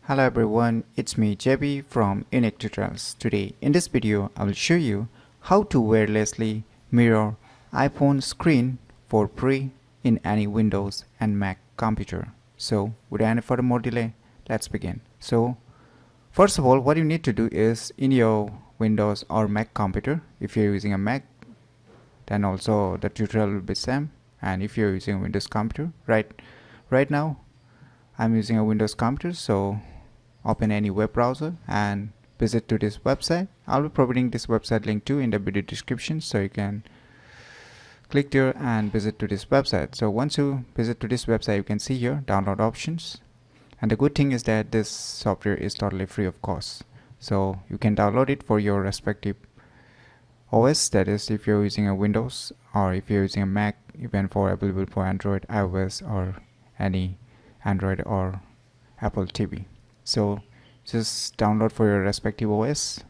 Hello everyone, it's me JB from UniqueTutorials. Today in this video I will show you how to wirelessly mirror iPhone screen for free in any Windows and Mac computer. So without any further more delay, let's begin. So first of all, what you need to do is in your Windows or Mac computer, if you're using a Mac, then also the tutorial will be same, and if you're using a Windows computer, right now I'm using a Windows computer, so open any web browser and visit to this website. I'll be providing this website link too in the video description, so you can click there and visit to this website. So once you visit to this website, you can see here download options, and the good thing is that this software is totally free of cost, so you can download it for your respective OS, that is if you're using a Windows or if you're using a Mac, even for available for Android, iOS, or any Android or Apple TV. So just download for your respective OS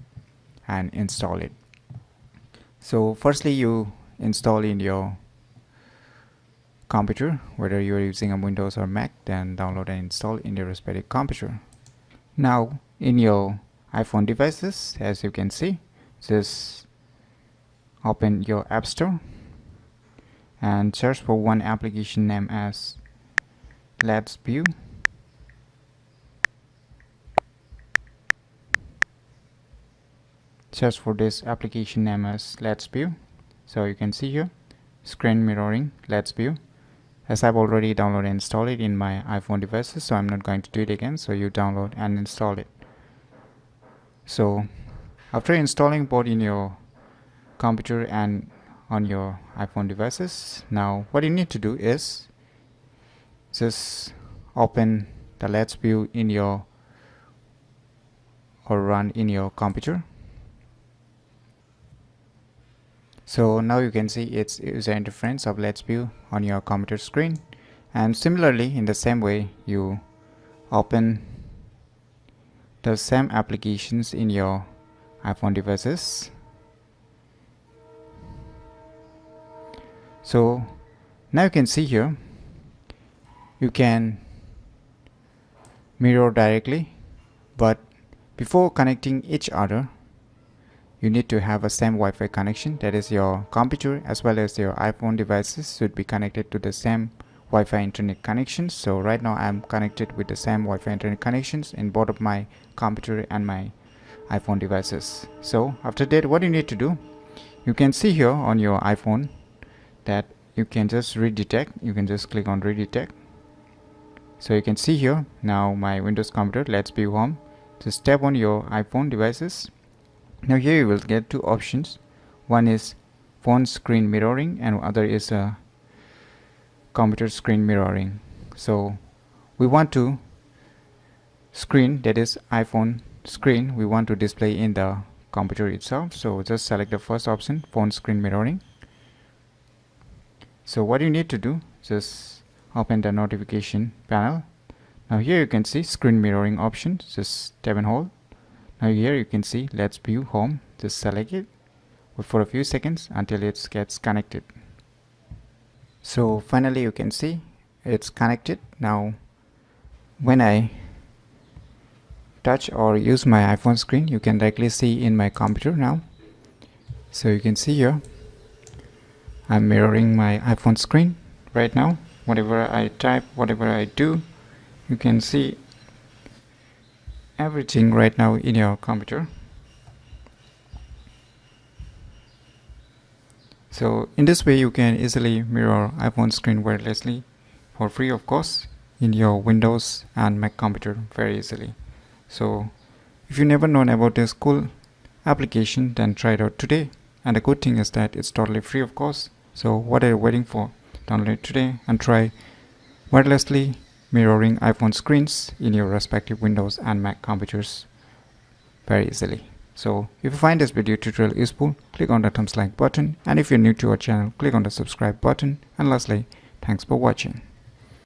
and install it. So firstly you install in your computer, whether you're using a Windows or Mac, then download and install in your respective computer. Now in your iPhone devices, as you can see, just open your App Store and search for one application named as Let's View. Search for this application name as Let's View. So you can see here screen mirroring Let's View. As I've already downloaded and installed it in my iPhone devices, so I'm not going to do it again. So you download and install it. So after installing both in your computer and on your iPhone devices, now what you need to do is just open the Let's View in your or run in your computer. So now you can see its user interface of Let's View on your computer screen, and similarly in the same way you open the same applications in your iPhone devices. So now you can see here you can mirror directly, but before connecting each other you need to have a same Wi-Fi connection, that is your computer as well as your iPhone devices should be connected to the same Wi-Fi internet connections. So right now I'm connected with the same Wi-Fi internet connections in both of my computer and my iPhone devices. So after that, what you need to do, you can see here on your iPhone that you can just redetect. You can just click on redetect. So you can see here now my Windows computer, Let's View Home. Just tap on your iPhone devices. Now here you will get two options. One is phone screen mirroring and other is computer screen mirroring. So we want to screen, that is iPhone screen, we want to display in the computer itself. So just select the first option, phone screen mirroring. So what you need to do, just open the notification panel. Now here you can see screen mirroring option, just tap and hold. Now here you can see Let's View Home, just select it, wait for a few seconds until it gets connected. So finally you can see it's connected. Now when I touch or use my iPhone screen, you can directly see in my computer now. So you can see here I'm mirroring my iPhone screen right now. Whatever I type, whatever I do, you can see everything right now in your computer. So in this way you can easily mirror iPhone screen wirelessly for free of course in your Windows and Mac computer very easily. So if you never known about this cool application, then try it out today, and the good thing is that it's totally free of course. So what are you waiting for? Download it today and try wirelessly mirroring iPhone screens in your respective Windows and Mac computers very easily. So if you find this video tutorial useful, click on the thumbs like button, and if you're new to our channel, click on the subscribe button, and lastly, thanks for watching.